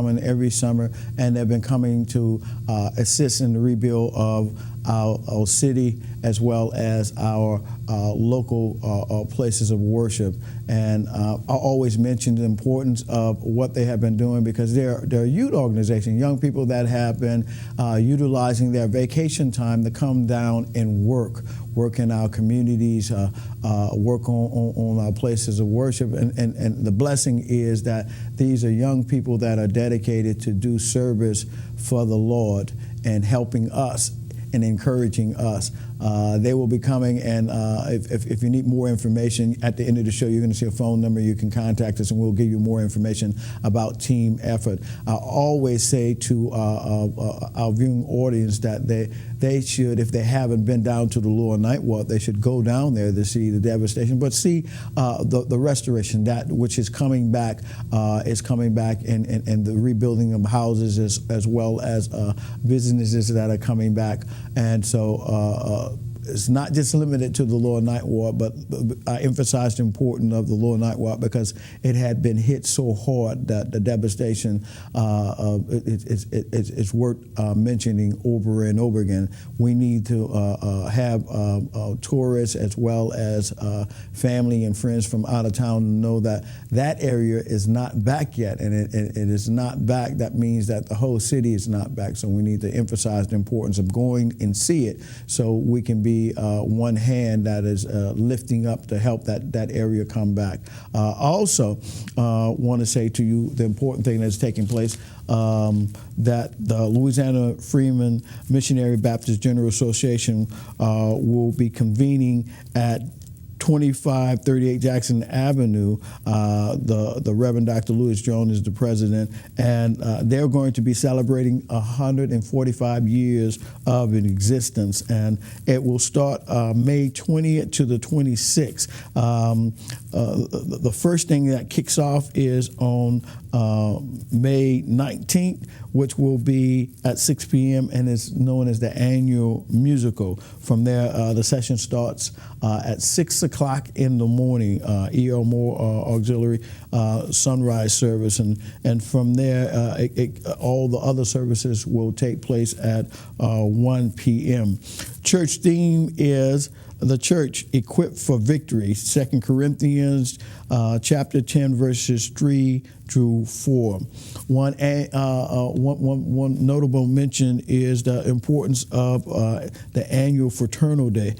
coming every summer, and they've been coming to assist in the rebuild of our city as well as our local places of worship. And I always mention the importance of what they have been doing, because they're a youth organization, young people that have been utilizing their vacation time to come down and work in our communities, work on our places of worship. And the blessing is that these are young people that are dedicated to do service for the Lord and helping us and encouraging us. They will be coming, and if you need more information, at the end of the show, you're going to see a phone number. You can contact us, and we'll give you more information about team effort. I always say to our viewing audience that they should, if they haven't been down to the Lower Ninth Ward, they should go down there to see the devastation, but see the restoration, that which is coming back, and the rebuilding of houses as well as businesses that are coming back. And so it's not just limited to the Lower Ninth Ward, but I emphasize the importance of the Lower Ninth Ward because it had been hit so hard that the devastation it's worth mentioning over and over again. We need to have tourists as well as family and friends from out of town to know that that area is not back yet, and it is not back. That means that the whole city is not back. So we need to emphasize the importance of going and see it, so we can be one hand that is lifting up to help that area come back. Also, want to say to you the important thing that's taking place, that the Louisiana Freeman Missionary Baptist General Association will be convening at 2538 Jackson Avenue. The Reverend Dr. Louis Jones is the president, and they're going to be celebrating 145 years of an existence, and it will start May 20th to the 26th. The first thing that kicks off is on May 19th, which will be at 6 p.m. and is known as the annual musical. From there, the session starts at 6 o'clock in the morning, E.L. Moore Auxiliary sunrise service, and from there, all the other services will take place at 1 p.m. Church theme is the church equipped for victory, 2 Corinthians chapter 10, verses 3 through 4. One notable mention is the importance of the annual Fraternal Day.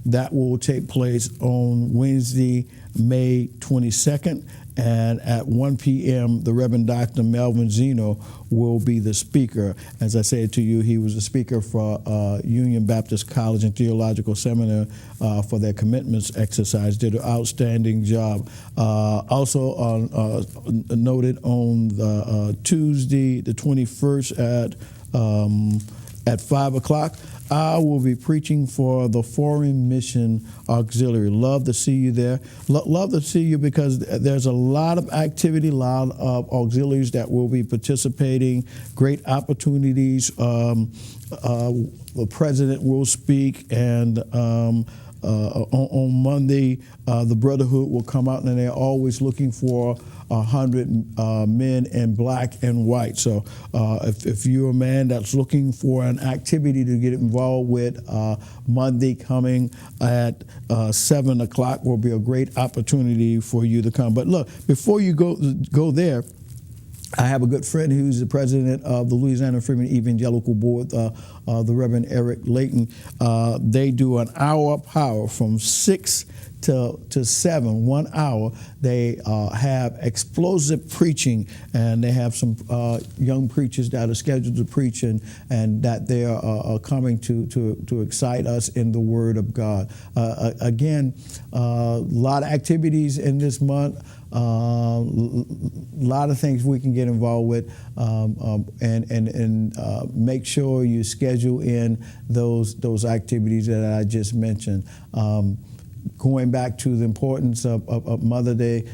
That will take place on Wednesday, May 22nd, and at 1 p.m., the Reverend Dr. Melvin Zeno will be the speaker. As I said to you, he was the speaker for Union Baptist College and Theological Seminary for their commitments exercise. Did an outstanding job. Also noted on the Tuesday, the 21st at 5 o'clock, I will be preaching for the Foreign Mission Auxiliary. Love to see you there. Love to see you because there's a lot of activity, a lot of auxiliaries that will be participating, great opportunities. The president will speak, and on Monday, the Brotherhood will come out, and they're always looking for 100 men in black and white. So if you're a man that's looking for an activity to get involved with, Monday coming at 7 o'clock will be a great opportunity for you to come. But look, before you go there, I have a good friend who's the president of the Louisiana Freeman Evangelical Board, the Reverend Eric Layton. They do an hour of power from 6 to 7, 1 hour. They have explosive preaching, and they have some young preachers that are scheduled to preach, and that they are coming to excite us in the Word of God. Again, a lot of activities in this month. A lot of things we can get involved with, and make sure you schedule in those activities that I just mentioned. Going back to the importance of Mother Day,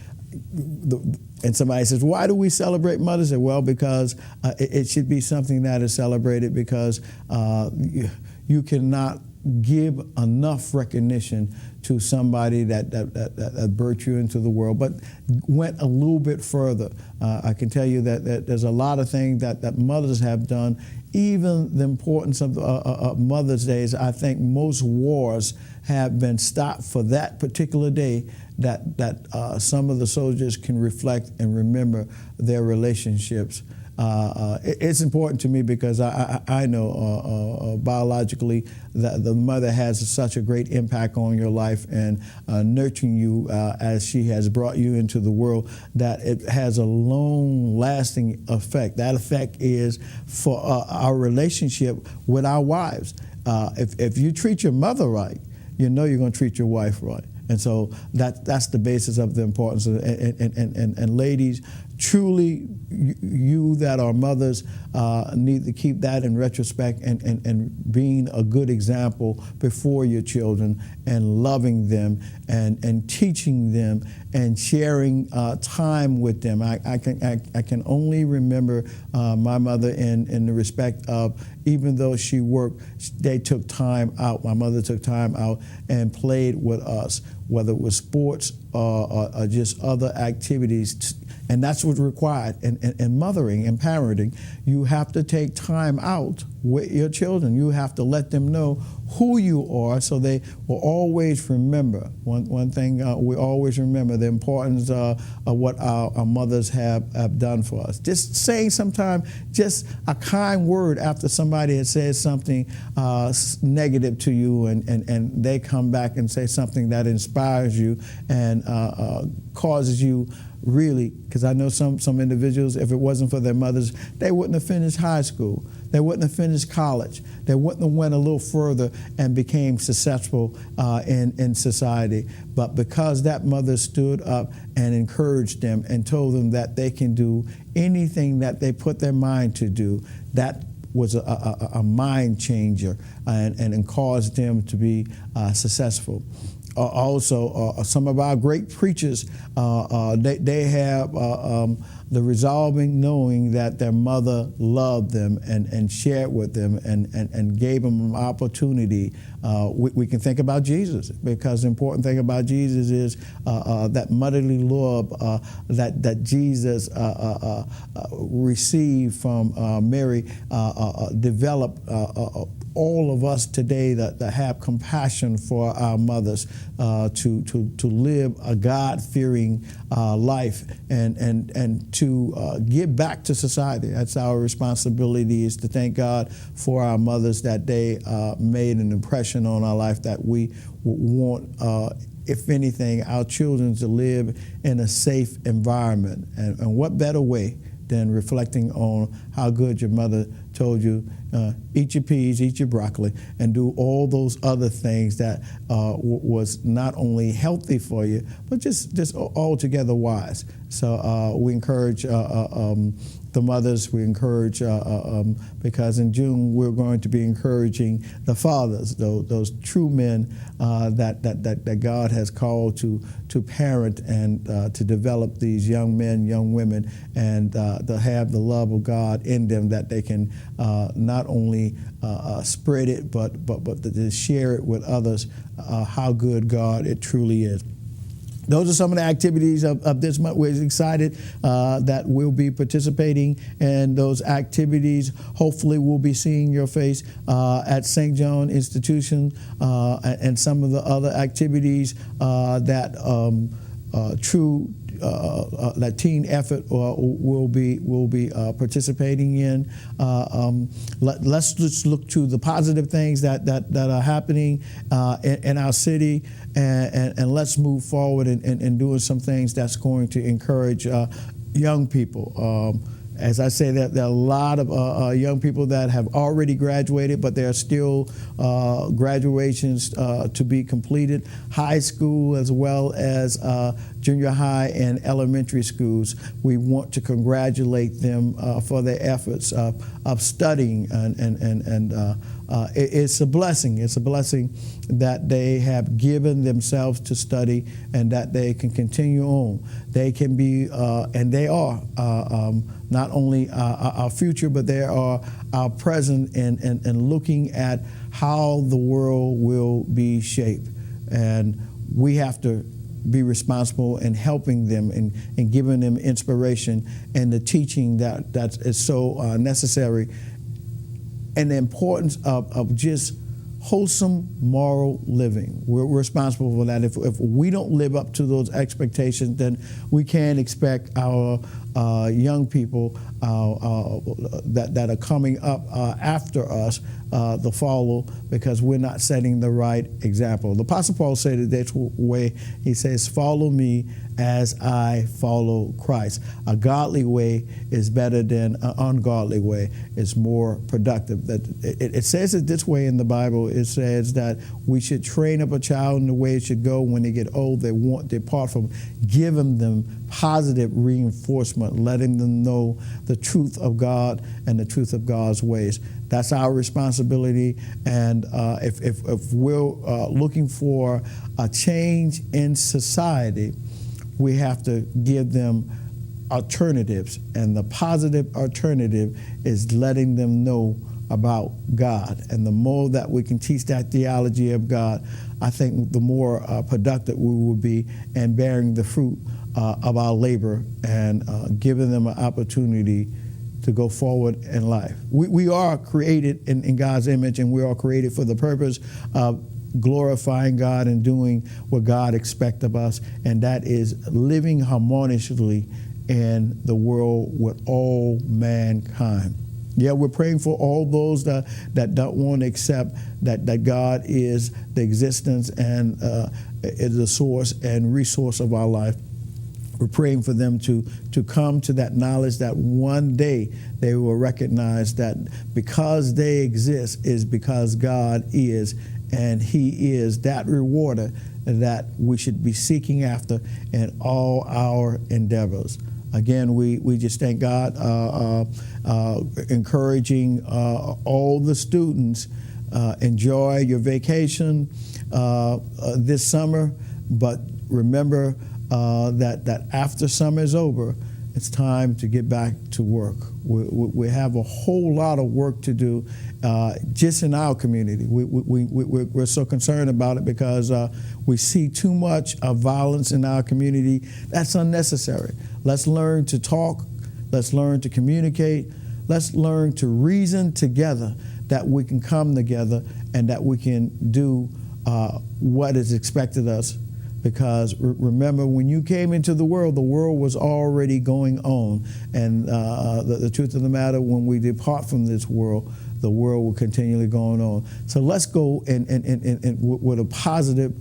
and somebody says, why do we celebrate Mother's Day? Well, because it should be something that is celebrated, because you cannot give enough recognition to somebody that birthed you into the world, but went a little bit further. I can tell you that there's a lot of things that mothers have done. Even the importance of Mother's Days, I think most wars have been stopped for that particular day, that some of the soldiers can reflect and remember their relationships. It's important to me because I know biologically that the mother has such a great impact on your life and nurturing you as she has brought you into the world, that it has a long-lasting effect. That effect is for our relationship with our wives. If you treat your mother right, you know you're going to treat your wife right. And so that's the basis of the importance. And ladies, truly, you that are mothers need to keep that in retrospect and being a good example before your children and loving them and teaching them and sharing time with them. I can only remember my mother in the respect of, even though she worked, they took time out. My mother took time out and played with us, whether it was sports or just other activities. And that's what's required in mothering and parenting. You have to take time out with your children. You have to let them know who you are, so they will always remember. One thing we always remember, the importance of what our mothers have done for us. Just saying sometimes just a kind word after somebody has said something negative to you, and they come back and say something that inspires you and causes you, really, because I know some individuals, if it wasn't for their mothers, they wouldn't have finished high school. They wouldn't have finished college. They wouldn't have went a little further and became successful in society. But because that mother stood up and encouraged them and told them that they can do anything that they put their mind to do, that was a mind changer and caused them to be successful. Also, some of our great preachers, they have the resolving knowing that their mother loved them and shared with them and gave them an opportunity. We can think about Jesus, because the important thing about Jesus is that motherly love that Jesus received from Mary developed all of us today that have compassion for our mothers, to live a God-fearing life and to give back to society. That's our responsibility, is to thank God for our mothers, that they made an impression on our life, that we want, if anything, our children to live in a safe environment. And what better way than reflecting on how good your mother told you, eat your peas, eat your broccoli, and do all those other things that was not only healthy for you, but just altogether wise. So we encourage the mothers. We encourage, because in June we're going to be encouraging the fathers, those true men that God has called to parent and to develop these young men, young women, and to have the love of God in them, that they can not only spread it, but to share it with others, how good God it truly is. Those are some of the activities of this month. We're excited that we'll be participating in those activities. Hopefully we'll be seeing your face at St. John Institution and some of the other activities that that teen effort will be participating in. Let's just look to the positive things that are happening in our city, and let's move forward in doing some things that's going to encourage young people. As I say, that there are a lot of young people that have already graduated, but there are still graduations to be completed, high school as well as junior high and elementary schools. We want to congratulate them for their efforts of studying, and it's a blessing. It's a blessing that they have given themselves to study and that they can continue on. They can be, and they are, not only our future, but they are our present and looking at how the world will be shaped. And we have to be responsible in helping them and giving them inspiration and the teaching that is so necessary, and the importance of just wholesome moral living. We're responsible for that. If we don't live up to those expectations, then we can't expect our young people that are coming up after us to follow, because we're not setting the right example. The Apostle Paul said it this way. He says, "Follow me as I follow Christ." A godly way is better than an ungodly way. It's more productive. It says it this way in the Bible. It says that we should train up a child in the way it should go. When they get old, they won't depart from. Giving them positive reinforcement, letting them know the truth of God and the truth of God's ways. That's our responsibility. And if we're looking for a change in society, we have to give them alternatives. And the positive alternative is letting them know about God. And the more that we can teach that theology of God, I think the more productive we will be in bearing the fruit of our labor and giving them an opportunity to go forward in life. We are created in God's image, and we are created for the purpose of glorifying God and doing what God expects of us, and that is living harmoniously in the world with all mankind. Yeah, we're praying for all those that don't want to accept that God is the existence and is the source and resource of our life. We're praying for them to come to that knowledge that one day they will recognize that because they exist is because God is, and He is that rewarder that we should be seeking after in all our endeavors. Again, we just thank God, encouraging all the students, enjoy your vacation this summer, but remember that after summer is over, it's time to get back to work. We have a whole lot of work to do just in our community. We're so concerned about it because we see too much of violence in our community. That's unnecessary. Let's learn to talk. Let's learn to communicate. Let's learn to reason together, that we can come together and that we can do what is expected of us. Because remember, when you came into the world was already going on. And the truth of the matter, when we depart from this world, the world will continually go on. So let's go and with a positive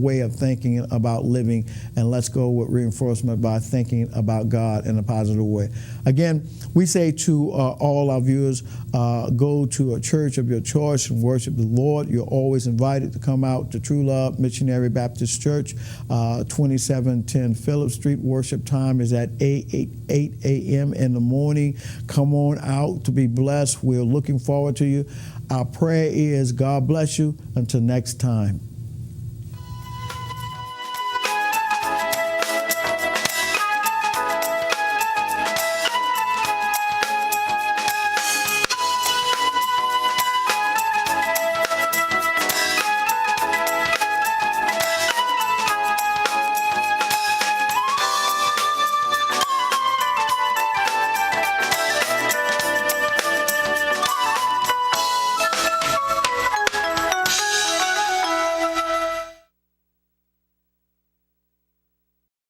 way of thinking about living, and let's go with reinforcement by thinking about God in a positive way. Again, we say to all our viewers, go to a church of your choice and worship the Lord. You're always invited to come out to True Love Missionary Baptist Church, 2710 Phillip Street. Worship time is at 8 a.m. in the morning. Come on out to be blessed. We're looking forward to you. Our prayer is God bless you. Until next time.